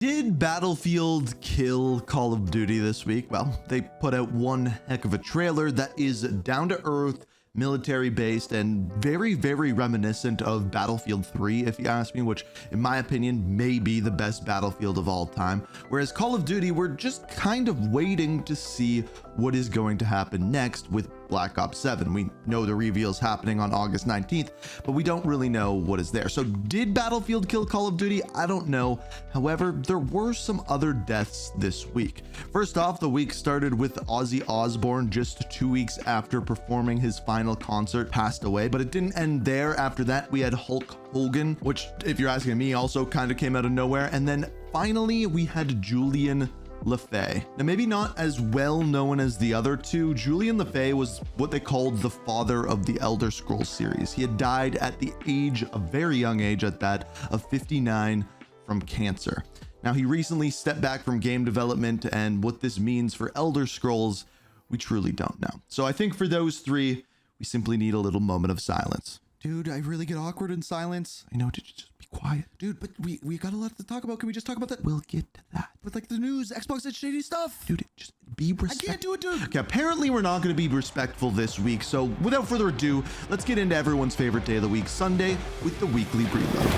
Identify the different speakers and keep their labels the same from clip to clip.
Speaker 1: Did Battlefield kill Call of Duty this week? Well, they put out one heck of a trailer that is down to earth, military based, and very, very reminiscent of Battlefield 3, if you ask me, which in my opinion may be the best Battlefield of all time. Whereas Call of Duty, we're just kind of waiting to see what is going to happen next with Black Ops 7. We know the reveal is happening on August 19th, but we don't really know what is there. So did Battlefield kill Call of Duty? I don't know. However, there were some other deaths this week. First off, the week started with Ozzy Osbourne just 2 weeks after performing his final concert passed away, but it didn't end there. After that, we had Hulk Hogan, which, if you're asking me, also kind of came out of nowhere. And then finally, we had Julian Lefay. Now, maybe not as well known as the other two, Julian Lefay was what they called the father of the Elder Scrolls series. He had died at the age, a very young age at that, of 59 from cancer. Now, he recently stepped back from game development, and what this means for Elder Scrolls, we truly don't know. So I think for those three, we simply need a little moment of silence. Dude, I really get awkward in silence. I know, just be quiet. Dude, but we got a lot to talk about. Can we just talk about that? We'll get to that. But like the news, Xbox did shady stuff. Dude, just be respectful. I can't do it, dude. Okay, apparently we're not going to be respectful this week. So without further ado, let's get into everyone's favorite day of the week, Sunday, with the weekly reload.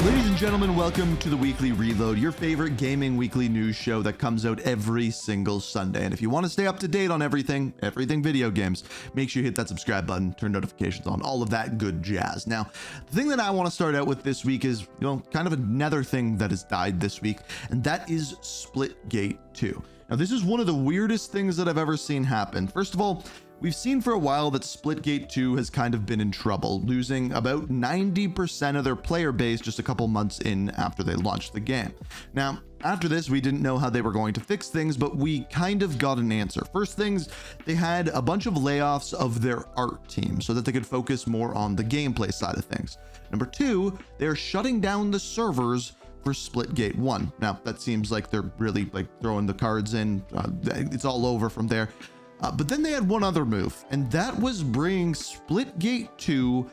Speaker 1: Ladies and gentlemen, welcome to the Weekly Reload, your favorite gaming weekly news show that comes out every single Sunday. And if you want to stay up to date on everything video games, make sure you hit that subscribe button, turn notifications on, all of that good jazz. Now, the thing that I want to start out with this week is, kind of another thing that has died this week, and that is Splitgate 2. Now, this is one of the weirdest things that I've ever seen happen. First of all, we've seen for a while that Splitgate 2 has kind of been in trouble, losing about 90% of their player base just a couple months in after they launched the game. Now, after this, we didn't know how they were going to fix things, but we kind of got an answer. First things, they had a bunch of layoffs of their art team so that they could focus more on the gameplay side of things. Number two, they're shutting down the servers for Splitgate 1. Now, that seems like they're really throwing the cards in. It's all over from there. But then they had one other move, and that was bringing Splitgate 2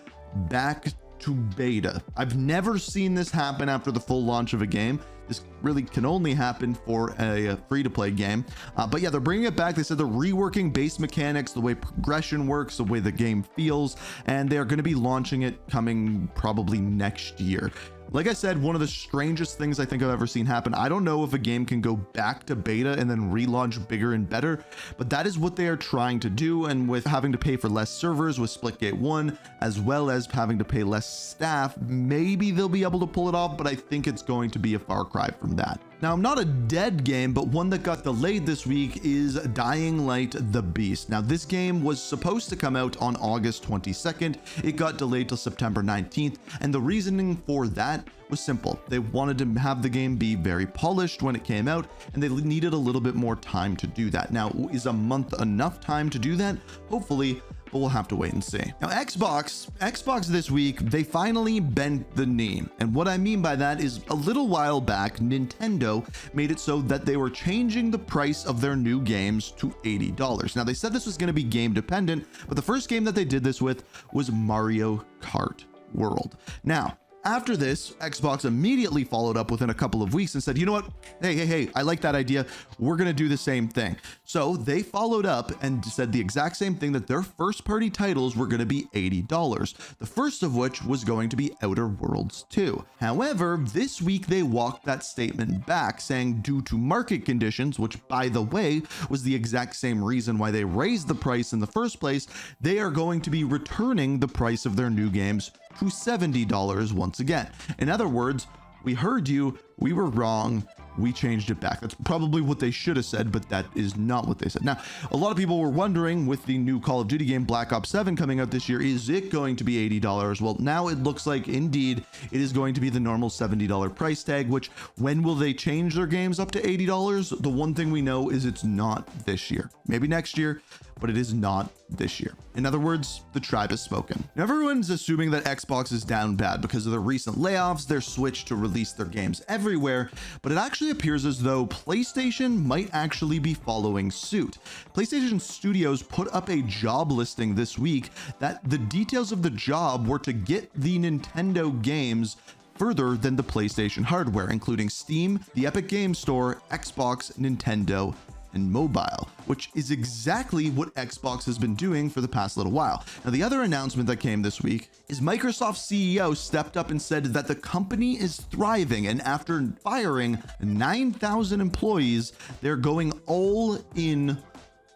Speaker 1: back to beta. I've never seen this happen after the full launch of a game. This really can only happen for a free-to-play game. But yeah, they're bringing it back. They said they're reworking base mechanics, the way progression works, the way the game feels, and they're going to be launching it coming probably next year. Like I said, one of the strangest things I think I've ever seen happen. I don't know if a game can go back to beta and then relaunch bigger and better, but that is what they are trying to do. And with having to pay for less servers with Splitgate 1, as well as having to pay less staff, maybe they'll be able to pull it off, but I think it's going to be a far cry from that. Now, not a dead game, but one that got delayed this week is Dying Light: The Beast. Now, this game was supposed to come out on August 22nd. It got delayed till September 19th, and the reasoning for that was simple. They wanted to have the game be very polished when it came out, and they needed a little bit more time to do that. Now, is a month enough time to do that? Hopefully, but we'll have to wait and see. Now, Xbox this week, they finally bent the knee. And what I mean by that is a little while back, Nintendo made it so that they were changing the price of their new games to $80. Now, they said this was going to be game dependent, but the first game that they did this with was Mario Kart World. Now, after this, Xbox immediately followed up within a couple of weeks and said, you know what? Hey, I like that idea. We're going to do the same thing. So they followed up and said the exact same thing, that their first party titles were going to be $80. The first of which was going to be Outer Worlds 2. However, this week they walked that statement back, saying due to market conditions, which by the way, was the exact same reason why they raised the price in the first place, they are going to be returning the price of their new games to $70 once again. In other words, we heard you, we were wrong, we changed it back. That's probably what they should have said, but that is not what they said. Now, a lot of people were wondering, with the new Call of Duty game Black Ops 7 coming out this year, is it going to be $80? Well, now it looks like indeed it is going to be the normal $70 price tag, which when will they change their games up to $80? The one thing we know is it's not this year. Maybe next year, but it is not this year. In other words, the tribe has spoken. Now, everyone's assuming that Xbox is down bad because of the recent layoffs, their switch to release their games everywhere, but it actually appears as though PlayStation might actually be following suit. PlayStation Studios put up a job listing this week that the details of the job were to get the Nintendo games further than the PlayStation hardware, including Steam, the Epic Games Store, Xbox, Nintendo, and mobile, which is exactly what Xbox has been doing for the past little while. Now, the other announcement that came this week is Microsoft's CEO stepped up and said that the company is thriving, and after firing 9,000 employees, they're going all in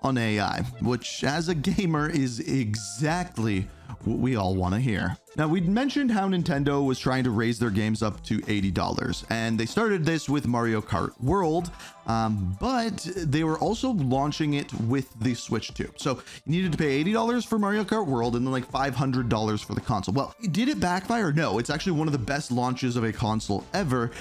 Speaker 1: on AI, which as a gamer is exactly what we all want to hear. Now, we'd mentioned how Nintendo was trying to raise their games up to $80, and they started this with Mario Kart World, but they were also launching it with the Switch too. So you needed to pay $80 for Mario Kart World and then like $500 for the console. Well, did it backfire? No, it's actually one of the best launches of a console ever,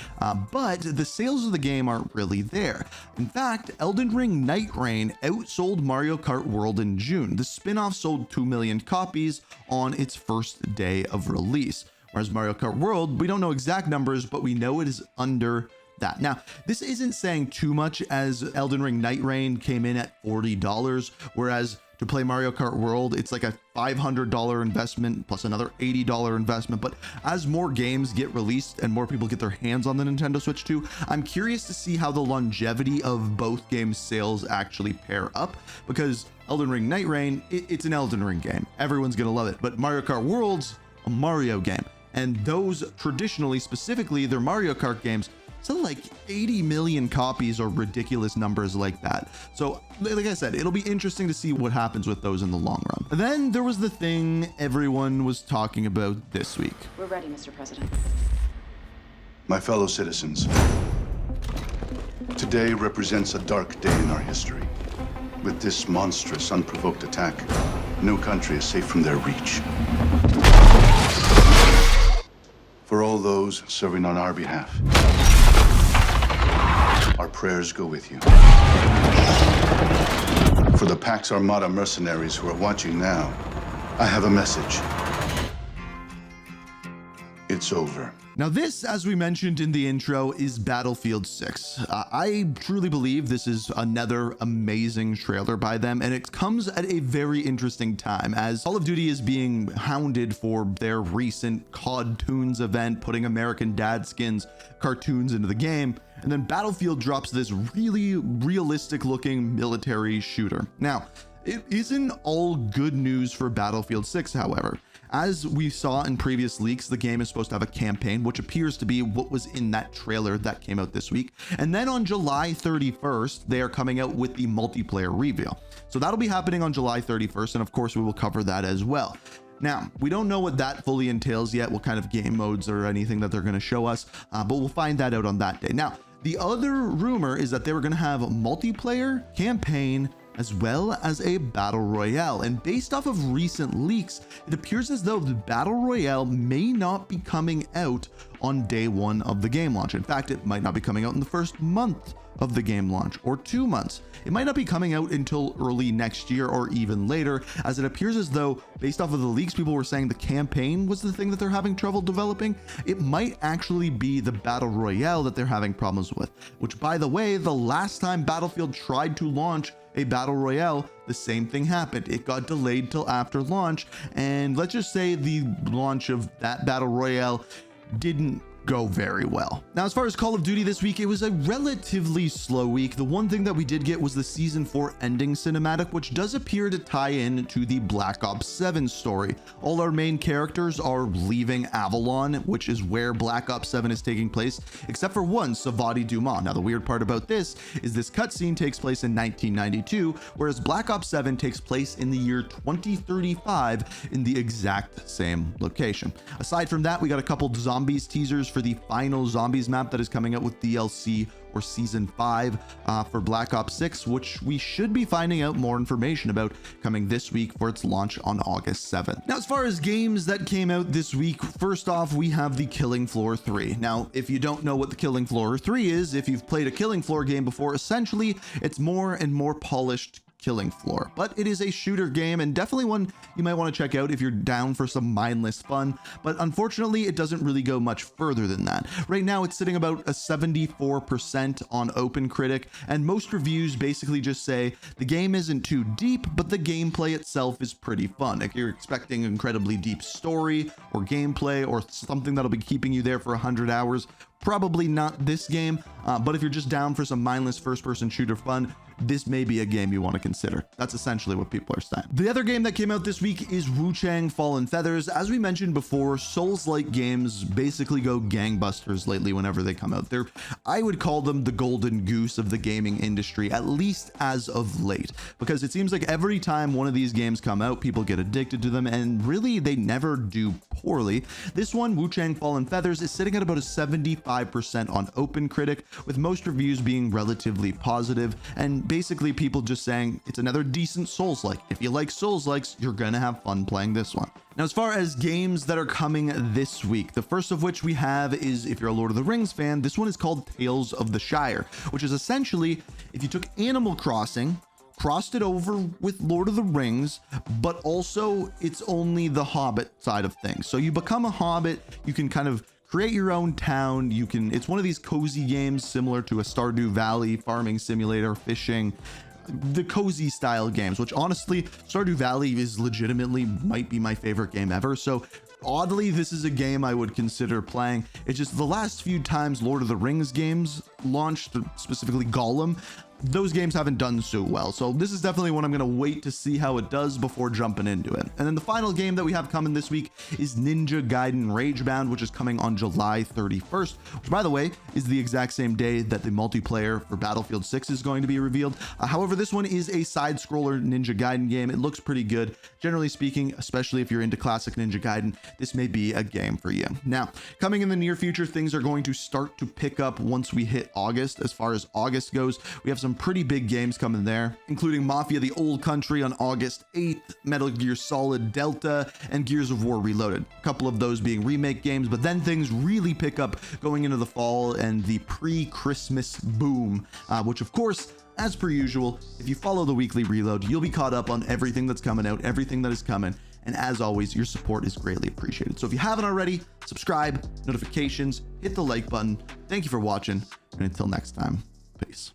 Speaker 1: but the sales of the game aren't really there. In fact, Elden Ring Night Rain outsold Mario Kart World in June. The spin-off sold 2 million copies on its first day of release, whereas Mario Kart World, we don't know exact numbers, but we know it is under that. Now, this isn't saying too much, as Elden Ring Night Rain came in at $40, whereas to play Mario Kart World, it's like a $500 investment plus another $80 investment. But as more games get released and more people get their hands on the Nintendo Switch 2, I'm curious to see how the longevity of both games' sales actually pair up, because Elden Ring Night Rain, it's an Elden Ring game. Everyone's gonna love it. But Mario Kart World's a Mario game, and those traditionally, specifically, they're Mario Kart games, sell like 80 million copies or ridiculous numbers like that. So like I said, it'll be interesting to see what happens with those in the long run. And then there was the thing everyone was talking about this week.
Speaker 2: We're ready, Mr. President.
Speaker 3: My fellow citizens, today represents a dark day in our history. With this monstrous, unprovoked attack, no country is safe from their reach. For all those serving on our behalf, our prayers go with you. For the Pax Armada mercenaries who are watching now, I have a message. It's over.
Speaker 1: Now this, as we mentioned in the intro, is Battlefield 6. I truly believe this is another amazing trailer by them, and it comes at a very interesting time, as Call of Duty is being hounded for their recent COD Tunes event, putting American Dad skins cartoons into the game, and then Battlefield drops this really realistic looking military shooter. Now, it isn't all good news for Battlefield 6, however. As we saw in previous leaks, the game is supposed to have a campaign, which appears to be what was in that trailer that came out this week. And then on July 31st, they are coming out with the multiplayer reveal. So that'll be happening on July 31st, and of course we will cover that as well. Now, we don't know what that fully entails yet, what kind of game modes or anything that they're going to show us, but we'll find that out on that day. Now, the other rumor is that they were going to have multiplayer, campaign, as well as a battle royale, and based off of recent leaks, it appears as though the battle royale may not be coming out on day one of the game launch. In fact, it might not be coming out in the first month of the game launch, or 2 months. It might not be coming out until early next year or even later, as it appears as though, based off of the leaks, people were saying the campaign was the thing that they're having trouble developing. It might actually be the battle royale that they're having problems with, which, by the way, the last time Battlefield tried to launch a battle royale, the same thing happened. It got delayed till after launch, and let's just say the launch of that battle royale didn't go very well. Now, as far as Call of Duty this week, it was a relatively slow week. The one thing that we did get was the Season 4 ending cinematic, which does appear to tie in to the Black Ops 7 story. All our main characters are leaving Avalon, which is where Black Ops 7 is taking place, except for one, Savati Dumas. Now, the weird part about this is this cutscene takes place in 1992, whereas Black Ops 7 takes place in the year 2035 in the exact same location. Aside from that, we got a couple zombies teasers for the final zombies map that is coming out with DLC or Season 5 for Black Ops 6, which we should be finding out more information about coming this week for its launch on August 7th. Now, as far as games that came out this week, first off, we have the Killing Floor 3. Now, if you don't know what the Killing Floor 3 is, if you've played a Killing Floor game before, essentially, it's more and more polished killing floor. But it is a shooter game and definitely one you might want to check out if you're down for some mindless fun. But unfortunately, it doesn't really go much further than that. Right now, it's sitting about a 74% on OpenCritic, and most reviews basically just say the game isn't too deep, but the gameplay itself is pretty fun. If you're expecting incredibly deep story or gameplay or something that'll be keeping you there for 100 hours, probably not this game, but if you're just down for some mindless first-person shooter fun, this may be a game you want to consider. That's essentially what people are saying. The other game that came out this week is Wu-Chang Fallen Feathers. As we mentioned before, Souls-like games basically go gangbusters lately whenever they come out. I would call them the golden goose of the gaming industry, at least as of late, because it seems like every time one of these games come out, people get addicted to them, and really they never do poorly. This one, Wu-Chang Fallen Feathers, is sitting at about a 75% on OpenCritic, with most reviews being relatively positive, and basically people just saying it's another decent Souls-like. If you like Souls-likes, you're gonna have fun playing this one. Now, as far as games that are coming this week, the first of which we have is, if you're a Lord of the Rings fan, this one is called Tales of the Shire, which is essentially, if you took Animal Crossing, crossed it over with Lord of the Rings, but also it's only the Hobbit side of things. So you become a Hobbit, you can kind of create your own town. It's one of these cozy games similar to a Stardew Valley, farming simulator, fishing, the cozy style games, which honestly, Stardew Valley is legitimately might be my favorite game ever. So oddly, this is a game I would consider playing. It's just the last few times Lord of the Rings games launched, specifically Gollum, those games haven't done so well. So this is definitely one I'm going to wait to see how it does before jumping into it. And then the final game that we have coming this week is Ninja Gaiden Ragebound, which is coming on July 31st, which, by the way, is the exact same day that the multiplayer for Battlefield 6 is going to be revealed. However, this one is a side-scroller Ninja Gaiden game. It looks pretty good. Generally speaking, especially if you're into classic Ninja Gaiden, this may be a game for you. Now, coming in the near future, things are going to start to pick up once we hit August. As far as August goes, we have some pretty big games coming there, including Mafia: The Old Country on August 8th, Metal Gear Solid Delta, and Gears of War Reloaded. A couple of those being remake games, but then things really pick up going into the fall and the pre-Christmas boom, which of course, as per usual, if you follow the weekly reload, you'll be caught up on everything that's coming out, everything that is coming. And as always, your support is greatly appreciated. So if you haven't already, subscribe, notifications, hit the like button. Thank you for watching. And until next time, peace.